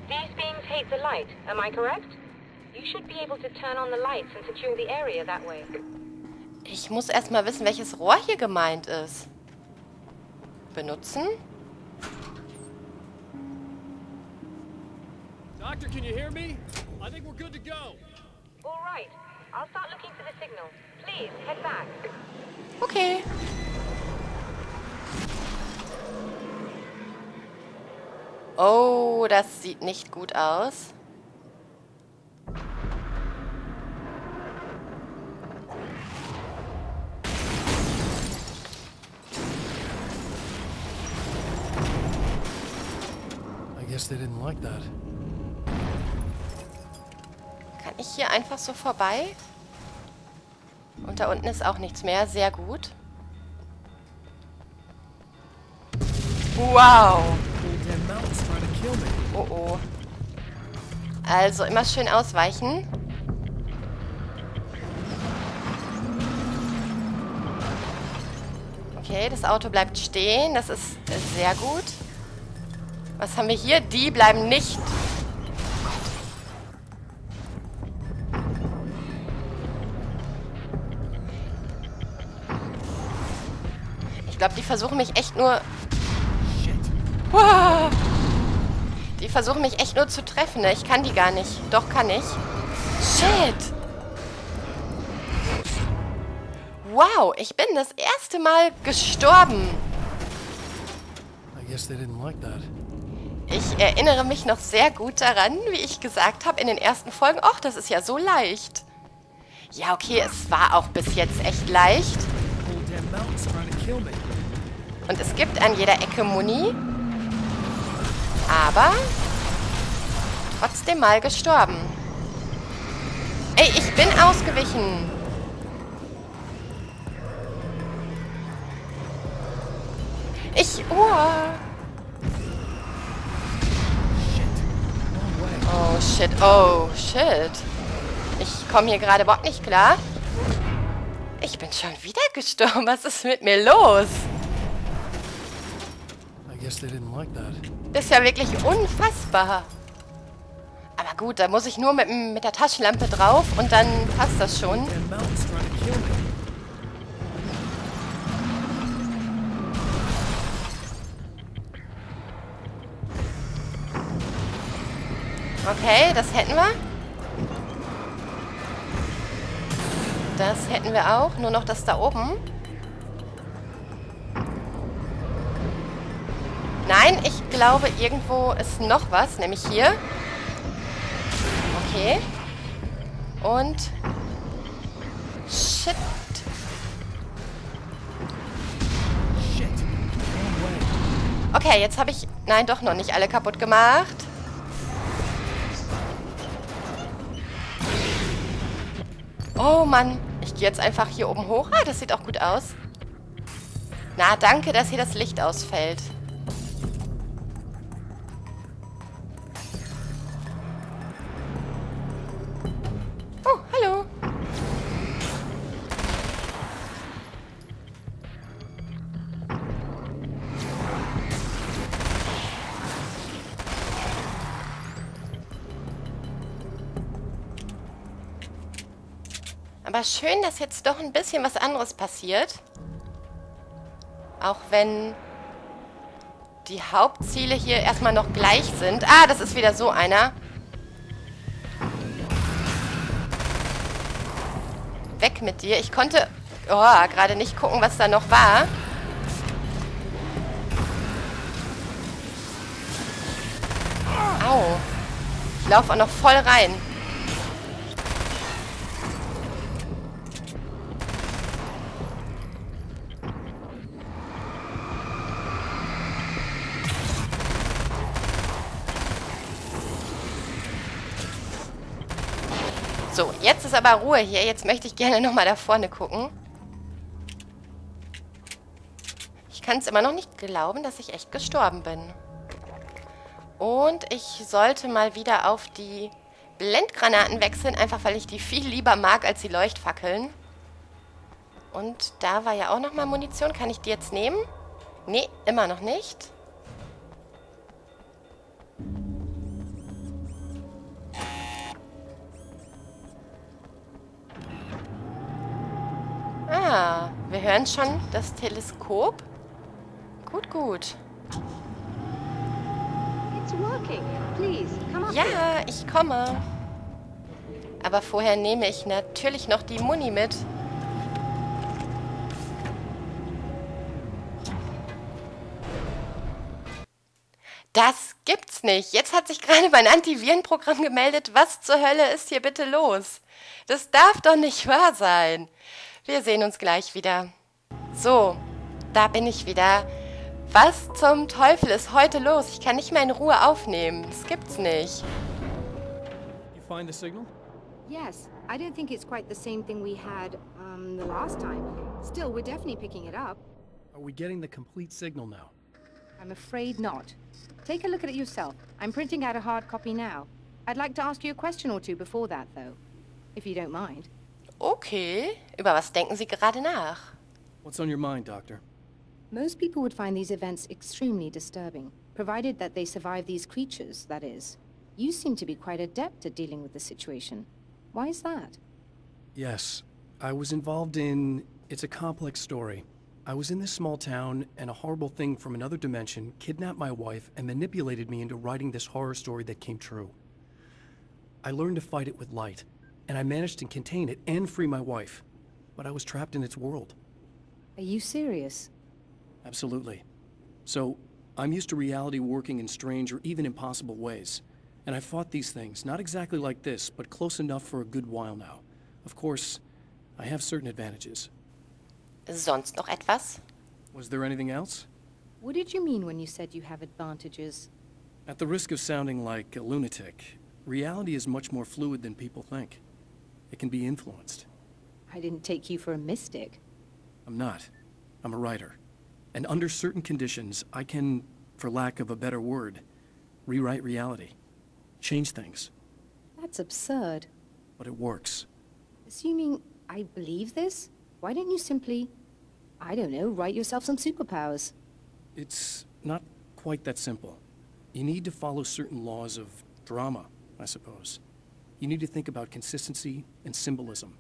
These beings hate the light, am I correct? You should be able to turn on the lights and secure the area that way. Ich muss erstmal wissen, welches Rohr hier gemeint ist. Benutzen? Doctor, can you hear me? I think we're good to go. All right. I'll start looking for the signal. Please, head back. Okay. Oh, das sieht nicht gut aus. I guess they didn't like that. Kann ich hier einfach so vorbei? Und da unten ist auch nichts mehr. Sehr gut. Wow. Oh oh. Also immer schön ausweichen. Okay, das Auto bleibt stehen. Das ist sehr gut. Was haben wir hier? Die bleiben nicht. Ich glaube, die versuchen mich echt nur... Wow. Die versuchen mich echt nur zu treffen, ne? Ich kann die gar nicht. Doch, kann ich. Shit! Wow, ich bin das erste Mal gestorben. I guess they didn't like that. Ich erinnere mich noch sehr gut daran, wie ich gesagt habe in den ersten Folgen. Och, das ist ja so leicht. Ja, okay, es war auch bis jetzt echt leicht. Und es gibt an jeder Ecke Muni. Aber trotzdem mal gestorben. Ey, ich bin ausgewichen. Oh, shit. Oh, shit. Ich komme hier gerade überhaupt nicht klar. Ich bin schon wieder gestorben. Was ist mit mir los? Das ist ja wirklich unfassbar. Aber gut, da muss ich nur mit der Taschenlampe drauf und dann passt das schon. Okay, das hätten wir. Das hätten wir auch. Nur noch das da oben. Nein, ich glaube, irgendwo ist noch was. Nämlich hier. Okay. Und... Shit. Okay, jetzt habe ich... Nein, doch noch nicht alle kaputt gemacht. Oh Mann, ich gehe jetzt einfach hier oben hoch. Ah, das sieht auch gut aus. Na, danke, dass hier das Licht ausfällt. Oh, hallo. Aber schön, dass jetzt doch ein bisschen was anderes passiert. Auch wenn die Hauptziele hier erstmal noch gleich sind. Ah, das ist wieder so einer. Weg mit dir. Ich konnte gerade nicht gucken, was da noch war. Au. Ich laufe auch noch voll rein. So, jetzt ist aber Ruhe hier. Jetzt möchte ich gerne nochmal da vorne gucken. Ich kann es immer noch nicht glauben, dass ich echt gestorben bin. Und ich sollte mal wieder auf die Blendgranaten wechseln, einfach weil ich die viel lieber mag als die Leuchtfackeln. Und da war ja auch nochmal Munition. Kann ich die jetzt nehmen? Nee, immer noch nicht. Wir hören schon das Teleskop. Gut, gut. It's working. Please, come up. Ja, ich komme. Aber vorher nehme ich natürlich noch die Muni mit. Das gibt's nicht. Jetzt hat sich gerade mein Antivirenprogramm gemeldet. Was zur Hölle ist hier bitte los? Das darf doch nicht wahr sein. Wir sehen uns gleich wieder. So, da bin ich wieder. Was zum Teufel ist heute los? Ich kann nicht mehr in Ruhe aufnehmen. Das gibt's nicht. You find the signal? Yes, I don't think it's quite the same thing we had, the last time. Still, we're definitely picking it up. Are we getting the complete signal now? I'm afraid not. Take a look at it yourself. I'm printing out a hard copy now. I'd like to ask you a question or two before that, though, if you don't mind. Okay, über was denken Sie gerade nach? What's on your mind, Doctor? Most people would find these events extremely disturbing, provided that they survive these creatures, that is. You seem to be quite adept at dealing with the situation. Why is that? Yes, I was involved in... It's a complex story. I was in this small town, and a horrible thing from another dimension kidnapped my wife and manipulated me into writing this horror story that came true. I learned to fight it with light, and I managed to contain it and free my wife. But I was trapped in its world. Are you serious? Absolutely. So, I'm used to reality working in strange or even impossible ways. And I've fought these things, not exactly like this, but close enough for a good while now. Of course, I have certain advantages. Sonst noch etwas? Was there anything else? What did you mean when you said you have advantages? At the risk of sounding like a lunatic, reality is much more fluid than people think. It can be influenced. I didn't take you for a mystic. I'm not. I'm a writer. And under certain conditions, I can, for lack of a better word, rewrite reality. Change things. That's absurd. But it works. Assuming I believe this, why don't you simply, I don't know, write yourself some superpowers? It's not quite that simple. You need to follow certain laws of drama, I suppose. You need to think about consistency and symbolism.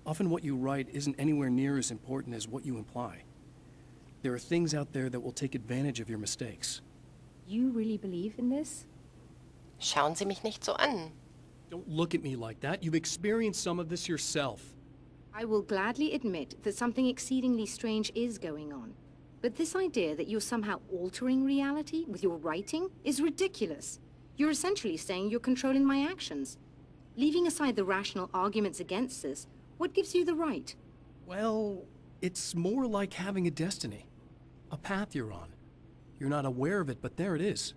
Often what you write isn't anywhere near as important as what you imply. There are things out there that will take advantage of your mistakes. You really believe in this? Schauen Sie mich nicht so an. Don't look at me like that. You've experienced some of this yourself. I will gladly admit that something exceedingly strange is going on. But this idea that you're somehow altering reality with your writing is ridiculous. You're essentially saying you're controlling my actions. Leaving aside the rational arguments against this, what gives you the right? Well, it's more like having a destiny. A path you're on. You're not aware of it, but there it is.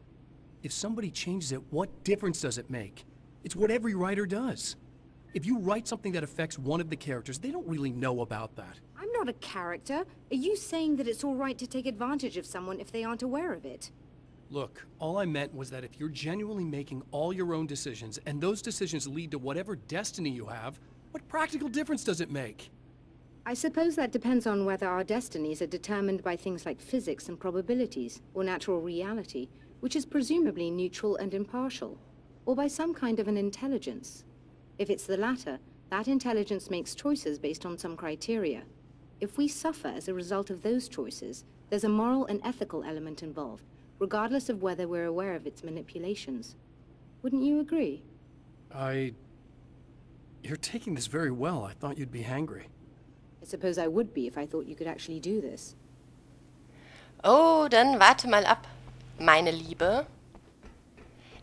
If somebody changes it, what difference does it make? It's what every writer does. If you write something that affects one of the characters, they don't really know about that. I'm not a character. Are you saying that it's all right to take advantage of someone if they aren't aware of it? Look, all I meant was that if you're genuinely making all your own decisions, and those decisions lead to whatever destiny you have, what practical difference does it make? I suppose that depends on whether our destinies are determined by things like physics and probabilities, or natural reality, which is presumably neutral and impartial, or by some kind of an intelligence. If it's the latter, that intelligence makes choices based on some criteria. If we suffer as a result of those choices, there's a moral and ethical element involved, regardless of whether we're aware of its manipulations. Wouldn't you agree? You're taking this very well. I thought you'd be hangry. I suppose I would be if I thought you could actually do this. Oh, dann warte mal ab, meine Liebe.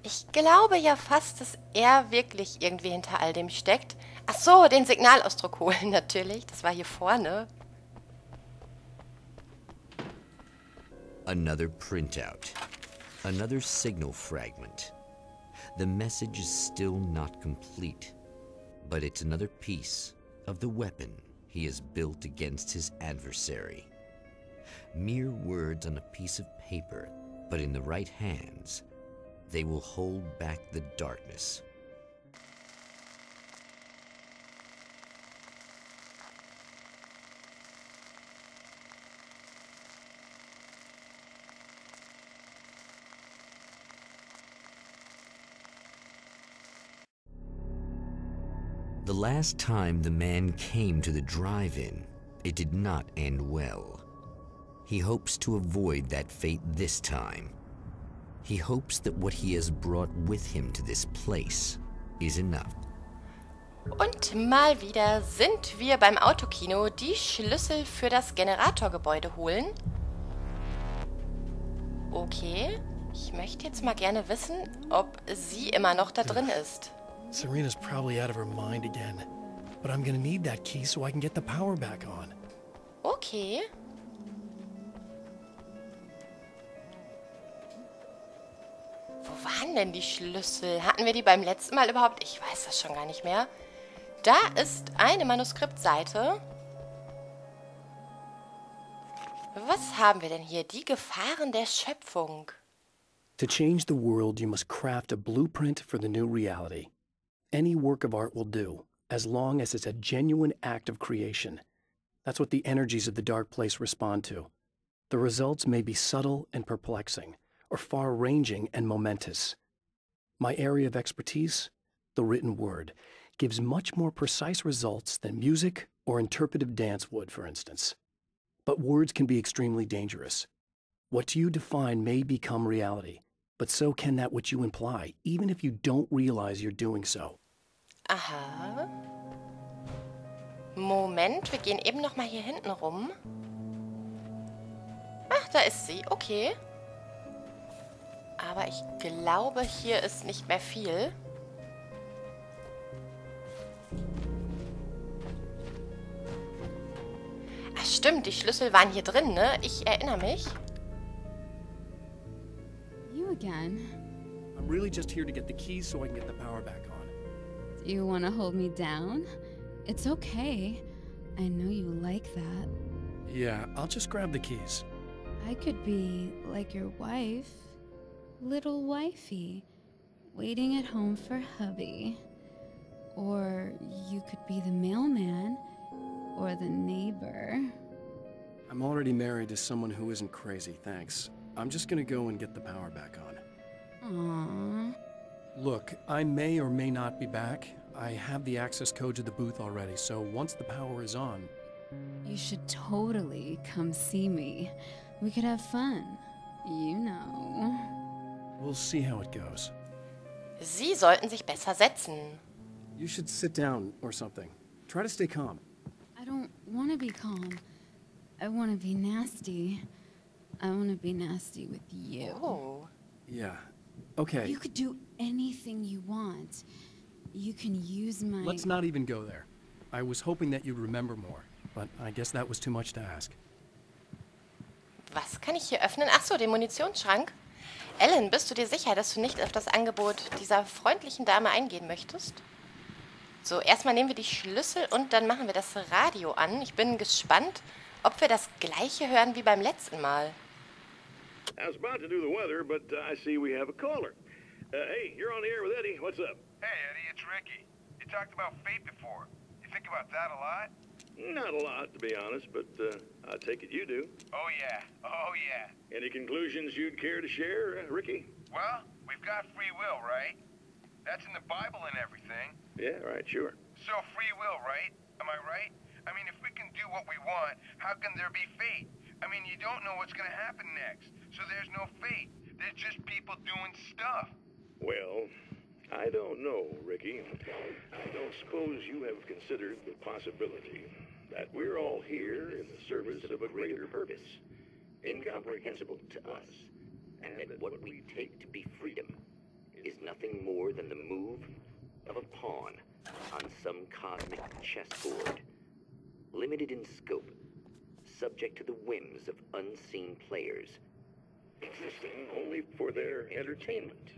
Ich glaube ja fast, dass er wirklich irgendwie hinter all dem steckt. Ach so, den Signalausdruck holen natürlich. Das war hier vorne. Another printout. Another signal fragment. The message is still not complete, but it's another piece of the weapon he has built against his adversary. Mere words on a piece of paper, but in the right hands, they will hold back the darkness. The last time the man came to the drive-in, It did not end well. He hopes to avoid that fate this time. He hopes that what he has brought with him to this place is enough. Und mal wieder sind wir beim Autokino, die Schlüssel für das Generatorgebäude holen. Okay, ich möchte jetzt mal gerne wissen, ob sie immer noch da drin ist. Serena's probably out of her mind again. But I'm gonna need that key so I can get the power back on. Okay. Wo waren denn die Schlüssel? Hatten wir die beim letzten Mal überhaupt? Ich weiß das schon gar nicht mehr. Da ist eine Manuskriptseite. Was haben wir denn hier? Die Gefahren der Schöpfung. To change the world, you must craft a blueprint for the new reality. Any work of art will do, as long as it's a genuine act of creation. That's what the energies of the dark place respond to. The results may be subtle and perplexing, or far-ranging and momentous. My area of expertise, the written word, gives much more precise results than music or interpretive dance would, for instance. But words can be extremely dangerous. What you define may become reality, but so can that which you imply, even if you don't realize you're doing so. Aha. Moment, wir gehen eben noch mal hier hinten rum. Ach, da ist sie. Okay. Aber ich glaube, hier ist nicht mehr viel. Ach, stimmt, die Schlüssel waren hier drin, ne? Ich erinnere mich. You again. I'm really just here to get the keys so I can get the power back on. Do you want to hold me down? It's okay. I know you like that. Yeah, I'll just grab the keys. I could be like your wife. Little wifey. Waiting at home for hubby. Or you could be the mailman. Or the neighbor. I'm already married to someone who isn't crazy, thanks. I'm just gonna go and get the power back on. Aww. Look, I may or may not be back. I have the access code to the booth already, so once the power is on... You should totally come see me. We could have fun. You know. We'll see how it goes. Sie sollten sich besser setzen. You should sit down or something. Try to stay calm. I don't want to be calm. I want to be nasty. I want to be nasty with you. Oh. Yeah, okay. You could do anything you want. You can use my... Let's not even go there. I was hoping that you'd remember more, but I guess that was too much to ask. Was kann ich hier öffnen? Ach so, den Munitionsschrank. Ellen, bist du dir sicher, dass du nicht auf das Angebot dieser freundlichen Dame eingehen möchtest? So, erstmal nehmen wir die Schlüssel und dann machen wir das Radio an. Ich bin gespannt, ob wir das gleiche hören wie beim letzten Mal. I was about to do the weather, but I see we have a caller. Hey, you're on the air with Eddie. What's up? Hey, Eddie, it's Ricky. You talked about fate before. You think about that a lot? Not a lot, to be honest, but I take it you do. Oh, yeah. Oh, yeah. Any conclusions you'd care to share, Ricky? Well, we've got free will, right? That's in the Bible and everything. Yeah, right, sure. So free will, right? Am I right? I mean, if we can do what we want, how can there be fate? I mean, you don't know what's going to happen next, so there's no fate. There's just people doing stuff. Well, I don't know, Ricky. I don't suppose you have considered the possibility that we're all here in the service of a greater purpose, incomprehensible to us, And that what we take to be freedom is nothing more than the move of a pawn on some cosmic chessboard, limited in scope, subject to the whims of unseen players, existing only for their entertainment.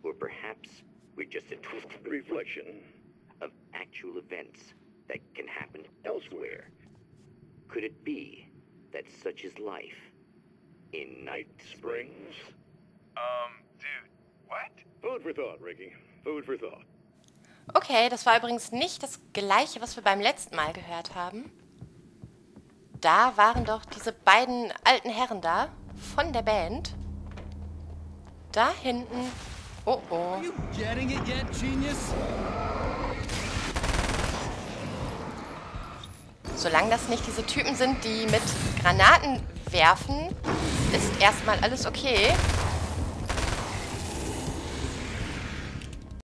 or perhaps we're just a twisted Reflection of actual events that can happen elsewhere. Could it be that such is life in Night Springs. Dude, what? Food for thought, Ricky. Food for thought. Okay, das war übrigens nicht das gleiche, was wir beim letzten Mal gehört haben. Da waren doch diese beiden alten Herren da, von der Band. Da hinten... Oh, oh. Are you getting it yet, genius? Solange das nicht diese Typen sind, die mit Granaten werfen, ist erstmal alles okay.